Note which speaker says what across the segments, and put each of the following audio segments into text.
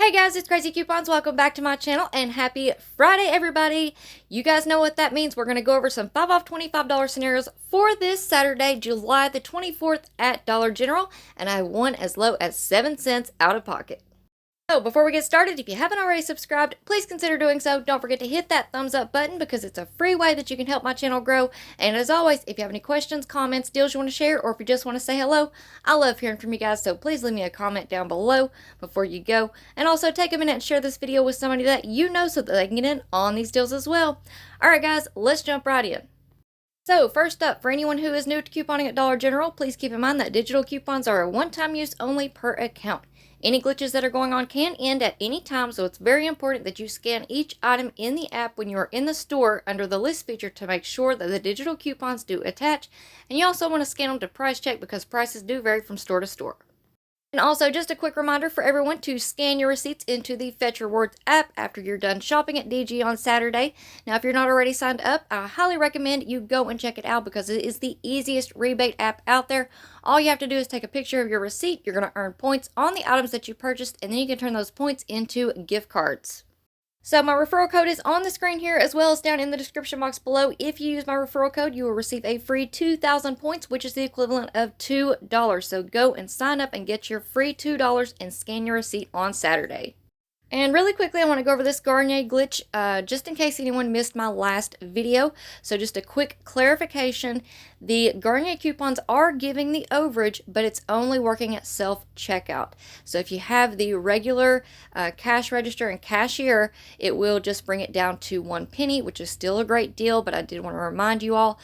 Speaker 1: Hey guys, it's Crazy Coupons. Welcome back to my channel and happy Friday, everybody. You guys know what that means. We're going to go over some 5 off $25 scenarios for this Saturday, July the 24th at Dollar General, and I won as low as 7 cents out of pocket. So before we get started, if you haven't already subscribed, please consider doing so. Don't forget to hit that thumbs up button because it's a free way that you can help my channel grow. And as always, if you have any questions, comments, deals you want to share, or if you just want to say hello, I love hearing from you guys. So please leave me a comment down below before you go. And also take a minute and share this video with somebody that you know so that they can get in on these deals as well. Alright guys, let's jump right in. So first up, for anyone who is new to couponing at Dollar General, please keep in mind that digital coupons are a one-time use only per account. Any glitches that are going on can end at any time, so it's very important that you scan each item in the app when you are in the store under the list feature to make sure that the digital coupons do attach. And you also want to scan them to price check because prices do vary from store to store. And also, just a quick reminder for everyone to scan your receipts into the Fetch Rewards app after you're done shopping at DG on Saturday. Now, if you're not already signed up, I highly recommend you go and check it out because it is the easiest rebate app out there. All you have to do is take a picture of your receipt. You're going to earn points on the items that you purchased, and then you can turn those points into gift cards. So my referral code is on the screen here as well as down in the description box below. If you use my referral code, you will receive a free 2,000 points, which is the equivalent of $2. So go and sign up and get your free $2 and scan your receipt on Saturday. And really quickly, I want to go over this Garnier glitch just in case anyone missed my last video. So just a quick clarification. The Garnier coupons are giving the overage, but it's only working at self-checkout. So if you have the regular cash register and cashier, it will just bring it down to 1 penny, which is still a great deal, but I did want to remind you all,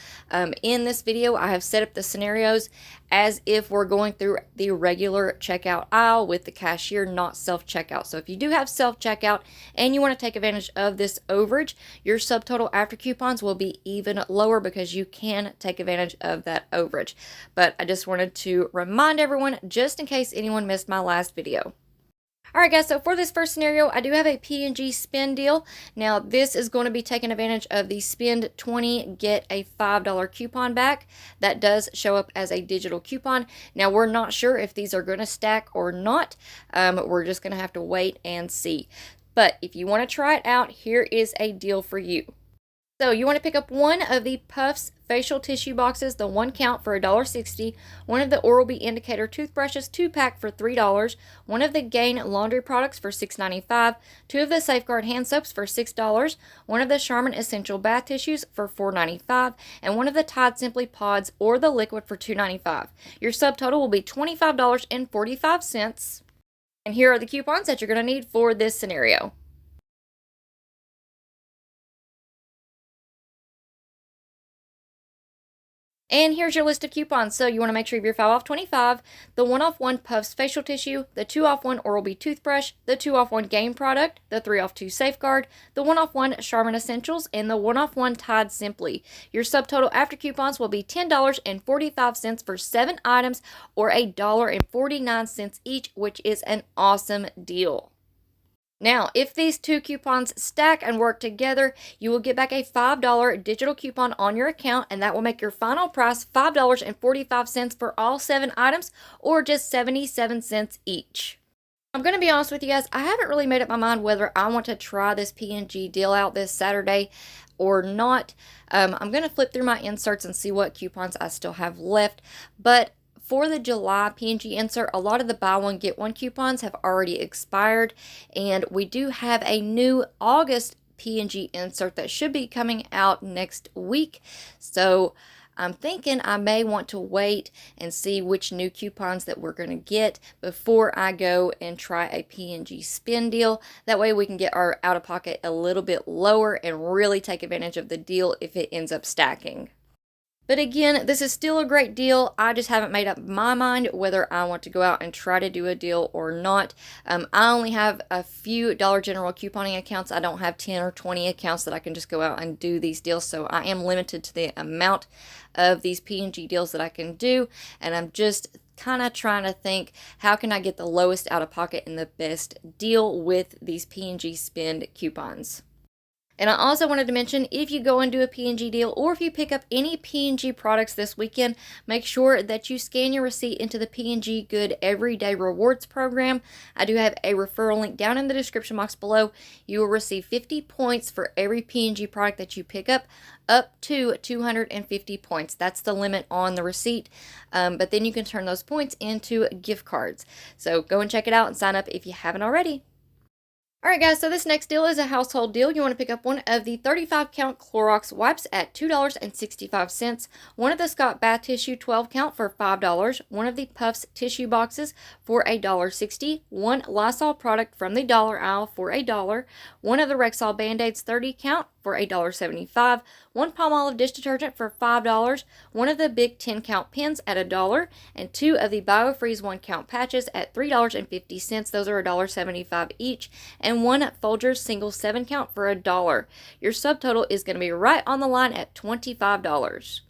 Speaker 1: in this video, I have set up the scenarios as if we're going through the regular checkout aisle with the cashier, not self-checkout. So if you do have self-checkout and you want to take advantage of this overage, your subtotal after coupons will be even lower because you can take advantage of that overage. But I just wanted to remind everyone just in case anyone missed my last video. Alright guys, so for this first scenario, I do have a P&G spend deal. Now this is going to be taking advantage of the spend 20, get a $5 coupon back. That does show up as a digital coupon. Now we're not sure if these are going to stack or not. We're just going to have to wait and see. But if you want to try it out, here is a deal for you. So you want to pick up one of the Puffs facial tissue boxes, the 1 count for $1.60, one of the Oral-B indicator toothbrushes 2-pack for $3, one of the Gain laundry products for $6.95, 2 of the Safeguard hand soaps for $6, one of the Charmin essential bath tissues for $4.95, and one of the Tide Simply Pods or the liquid for $2.95. Your subtotal will be $25.45. And here are the coupons that you're going to need for this scenario. And here's your list of coupons. So you want to make sure you have your 5 off 25, the 1 off 1 Puffs facial tissue, the 2 off 1 Oral-B toothbrush, the 2 off 1 Gain product, the 3 off 2 Safeguard, the 1 off 1 Charmin Essentials, and the 1 off 1 Tide Simply. Your subtotal after coupons will be $10.45 for 7 items or $1.49 each, which is an awesome deal. Now, if these 2 coupons stack and work together, you will get back a $5 digital coupon on your account, and that will make your final price $5.45 for all 7 items, or just 77 cents each. I'm going to be honest with you guys, I haven't really made up my mind whether I want to try this P&G deal out this Saturday or not. I'm going to flip through my inserts and see what coupons I still have left, but for the July P&G insert, a lot of the buy one get one coupons have already expired, and we do have a new August P&G insert that should be coming out next week. So I'm thinking I may want to wait and see which new coupons that we're going to get before I go and try a P&G spin deal. That way we can get our out-of-pocket a little bit lower and really take advantage of the deal if it ends up stacking. But again, this is still a great deal. I just haven't made up my mind whether I want to go out and try to do a deal or not. I only have a few Dollar General couponing accounts. I don't have 10 or 20 accounts that I can just go out and do these deals. So I am limited to the amount of these P&G deals that I can do. And I'm just kind of trying to think, how can I get the lowest out of pocket and the best deal with these P&G spend coupons? And I also wanted to mention, if you go and do a P&G deal, or if you pick up any P&G products this weekend, make sure that you scan your receipt into the P&G Good Everyday Rewards program. I do have a referral link down in the description box below. You will receive 50 points for every P&G product that you pick up to 250 points. That's the limit on the receipt, but then you can turn those points into gift cards. So go and check it out and sign up if you haven't already. Alright guys, so this next deal is a household deal. You want to pick up one of the 35 count Clorox wipes at $2.65, one of the Scott bath tissue 12 count for $5, one of the Puffs tissue boxes for $1.60, one Lysol product from the dollar aisle for $1, one of the Rexall Bandaids 30 count for $1.75, one Palmolive dish detergent for $5, one of the big 10 count pens at $1, and two of the Biofreeze 1 count patches at $3.50. Those are $1.75 each, and one Folgers single 7 count for $1. Your subtotal is going to be right on the line at $25.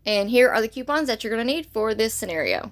Speaker 1: And here are the coupons that you're going to need for this scenario.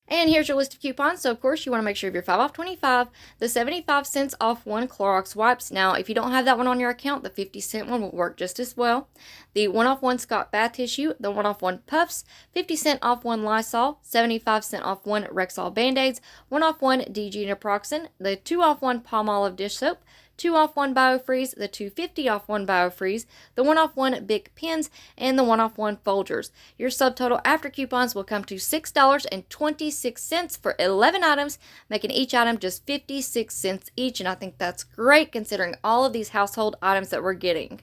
Speaker 1: And here's your list of coupons. So, of course, you want to make sure of your 5 off 25, the 75 cents off one Clorox wipes. Now, if you don't have that one on your account, the 50-cent one will work just as well. The 1 off 1 Scott bath tissue, the 1 off 1 Puffs, 50 cent off 1 Lysol, 75 cent off 1 Rexall Band-Aids, 1 off 1 DG Naproxen, the 2 off 1 Palmolive dish soap, 2 off 1 Biofreeze, the 250 off 1 Biofreeze, the 1 off 1 Bic pens, and the 1 off 1 Folgers. Your subtotal after coupons will come to $6.26 for 11 items, making each item just 56 cents each, and I think that's great considering all of these household items that we're getting.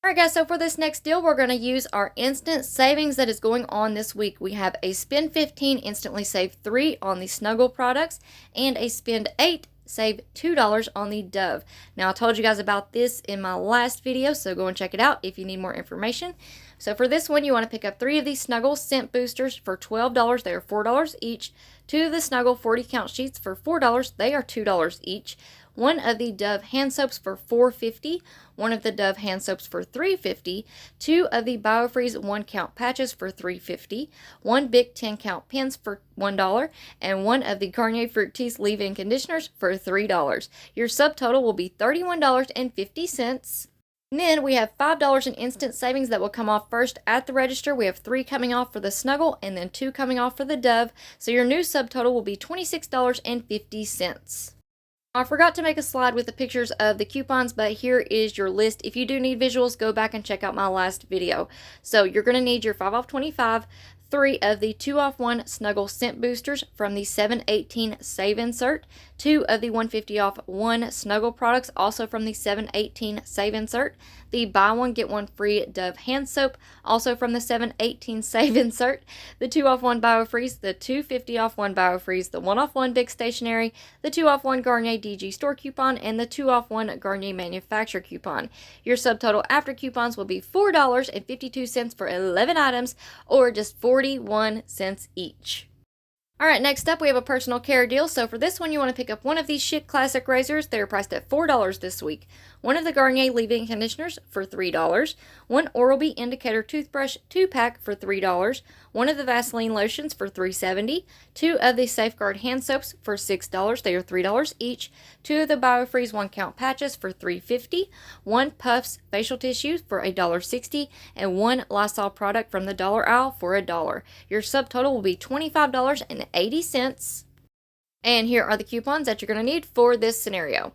Speaker 1: Alright guys, so for this next deal, we're going to use our instant savings that is going on this week. We have a spend 15, instantly save 3 on the Snuggle products, and a spend 8, save $2 on the Dove. Now, I told you guys about this in my last video, so go and check it out if you need more information. So for this one, you want to pick up 3 of these Snuggle scent boosters for $12. They are $4 each. 2 of the Snuggle 40 count sheets for $4. They are $2 each. 1 of the Dove hand soaps for $4.50, 1 of the Dove hand soaps for $3.50, 2 of the Biofreeze 1 count patches for $3.50, 1 Bic 10 count pens for $1, and 1 of the Garnier Fructis leave-in conditioners for $3. Your subtotal will be $31.50. And then we have $5 in instant savings that will come off first at the register. We have 3 coming off for the Snuggle and then 2 coming off for the Dove. So your new subtotal will be $26.50. I forgot to make a slide with the pictures of the coupons, but here is your list. If you do need visuals, go back and check out my last video. So you're going to need your 5 off 25, 3 of the 2 off 1 Snuggle scent boosters from the 718 save insert, 2 of the 150 off 1 Snuggle products also from the 718 save insert, the buy one get one free Dove hand soap also from the 718 save insert, the 2 off 1 Biofreeze, the 250 off 1 Biofreeze, the 1 off 1 Big Stationery, the 2 off 1 Garnier DG store coupon, and the 2 off 1 Garnier manufacturer coupon. Your subtotal after coupons will be $4.52 for 11 items, or just 41 cents each. Alright, next up we have a personal care deal. So for this one, you want to pick up one of these Schick classic razors. They're priced at $4 this week. 1 of the Garnier leave-in conditioners for $3. 1 Oral-B indicator toothbrush 2-pack for $3. 1 of the Vaseline lotions for $3.70. 2 of the Safeguard hand soaps for $6. They are $3 each. 2 of the Biofreeze 1 count patches for $3.50. 1 Puffs facial tissues for $1.60. And 1 Lysol product from the dollar aisle for $1. Your subtotal will be $25.80. And here are the coupons that you're going to need for this scenario.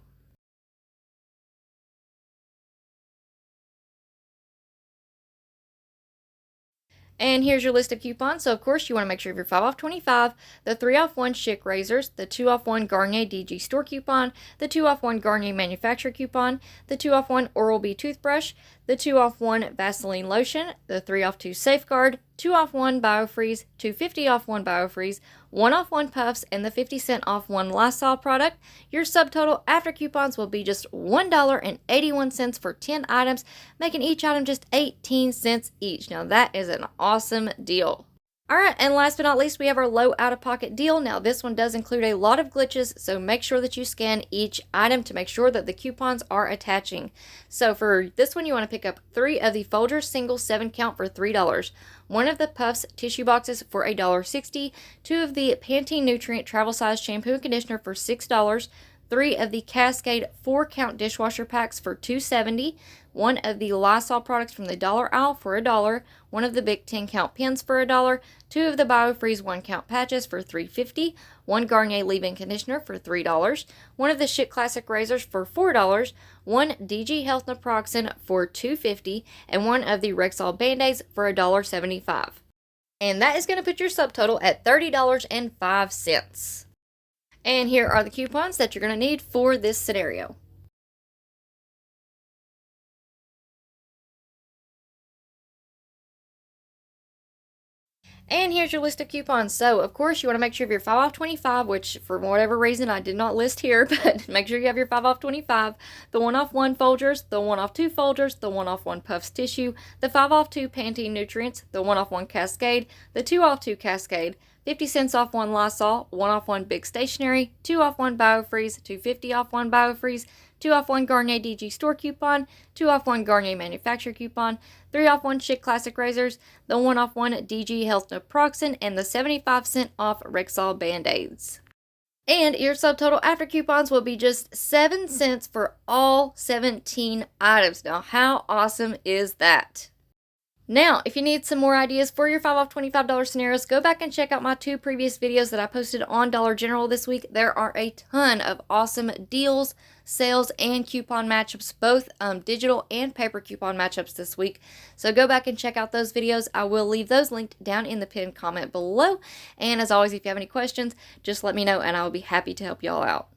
Speaker 1: And here's your list of coupons. So, of course, you want to make sure of your 5 off 25, the 3 off 1 Schick razors, the 2 off 1 Garnier DG store coupon, the 2 off 1 Garnier manufacturer coupon, the 2 off 1 Oral-B toothbrush, the 2 off 1 Vaseline lotion, the 3 off 2 Safeguard, 2 off 1 Biofreeze, 250 off 1 Biofreeze, 1 off 1 Puffs, and the 50 cent off 1 Lysol product. Your subtotal after coupons will be just $1.81 for 10 items, making each item just 18 cents each. Now that is an awesome deal. Alright, and last but not least, we have our low out-of-pocket deal. Now, this one does include a lot of glitches, so make sure that you scan each item to make sure that the coupons are attaching. So for this one, you want to pick up 3 of the Folgers single 7-count for $3, 1 of the Puffs tissue boxes for $1.60, 2 of the Pantene Nutrient travel size shampoo and conditioner for $6, 3 of the Cascade 4-count dishwasher packs for $2.70, 1 of the Lysol products from the dollar aisle for $1, 1 of the big 10-count pens for $1, 2 of the Biofreeze 1-count patches for $3.50, 1 Garnier leave-in conditioner for $3, 1 of the Schick classic razors for $4, 1 DG Health naproxen for $2.50, and 1 of the Rexall Bandaids for $1.75. And that is going to put your subtotal at $30.05. And here are the coupons that you're going to need for this scenario. And here's your list of coupons. So, of course, you want to make sure you have your 5 off 25, which for whatever reason I did not list here, but make sure you have your 5 off 25, the 1 off 1 Folgers, the 1 off 2 Folgers, the 1 off 1 Puffs tissue, the 5 off 2 Pantene Nutrients, the 1 off 1 Cascade, the 2 off 2 Cascade, 50 cents off 1 Lysol, 1 off 1 Big Stationery, 2 off 1 Biofreeze, 2.50 off 1 Biofreeze, 2 off 1 Garnier DG store coupon, 2 off 1 Garnier manufacturer coupon, 3 off 1 Schick classic razors, the 1 off 1 DG Health naproxen, and the 75-cent off Rexall Bandaids. And your subtotal after coupons will be just 7 cents for all 17 items. Now, how awesome is that? Now, if you need some more ideas for your 5 off $25 scenarios, go back and check out my 2 previous videos that I posted on Dollar General this week. There are a ton of awesome deals, sales, and coupon matchups, both digital and paper coupon matchups this week. So go back and check out those videos. I will leave those linked down in the pinned comment below. And as always, if you have any questions, just let me know and I will be happy to help y'all out.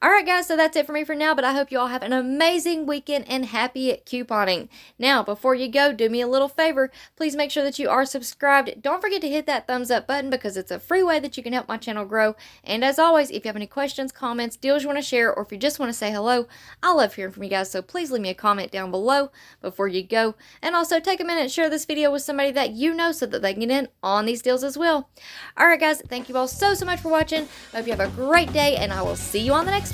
Speaker 1: Alright guys, so that's it for me for now, but I hope you all have an amazing weekend and happy couponing. Now, before you go, do me a little favor. Please make sure that you are subscribed. Don't forget to hit that thumbs up button because it's a free way that you can help my channel grow. And as always, if you have any questions, comments, deals you want to share, or if you just want to say hello, I love hearing from you guys, so please leave me a comment down below before you go. And also take a minute and share this video with somebody that you know so that they can get in on these deals as well. Alright guys, thank you all so much for watching. I hope you have a great day, and I will see you on the next one.